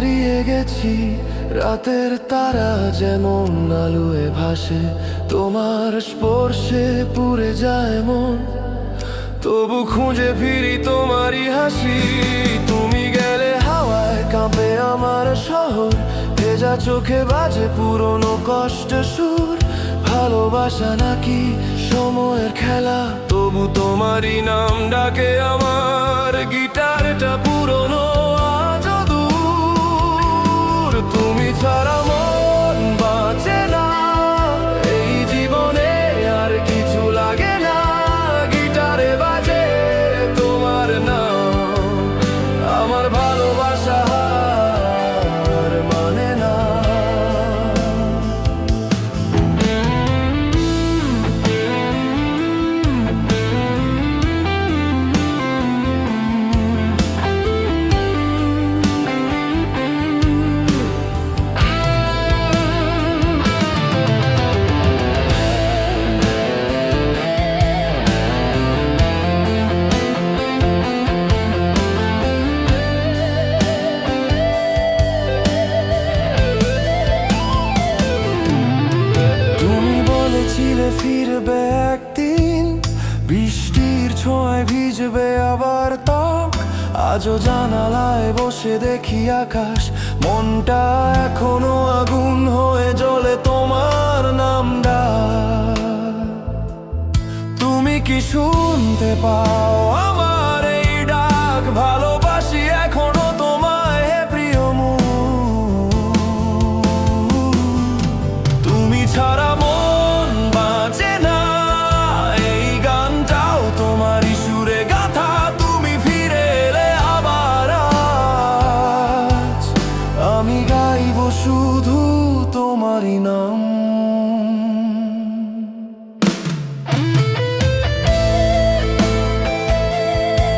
হারিয়ে গেছি, রাতের তারা যেমন আলোয় ভাসে, তোমার স্পর্শে পুড়ে যায় মন। তবু খুঁজে ফিরি তোমারই হাসি, তুমি গেলে হাওয়ায় কাঁপে আমার শহর, ভেজা চোখে বাজে পুরনো কষ্ট সুর। ভালোবাসা নাকি সময়ের খেলা, তবু তোমারই নাম ডাকে আমার। গিটারটা পুরনো আজও দূর, তুমি ছাড়া মন বাঁচে না এই জীবনে, আর কিছু লাগে না। গিটারে বাজে তোমার নাম, আমার ভালোবাসা হার মানে না। ফিরবে একদিন, বৃষ্টির ছোঁয়ায় ভিজবে আবার ত্বক। আজও জানালায় বসে দেখি আকাশ, মনটা এখনো আগুন হয়ে জ্বলে তোমার নামটা। তুমি কি শুনতে পাও আমার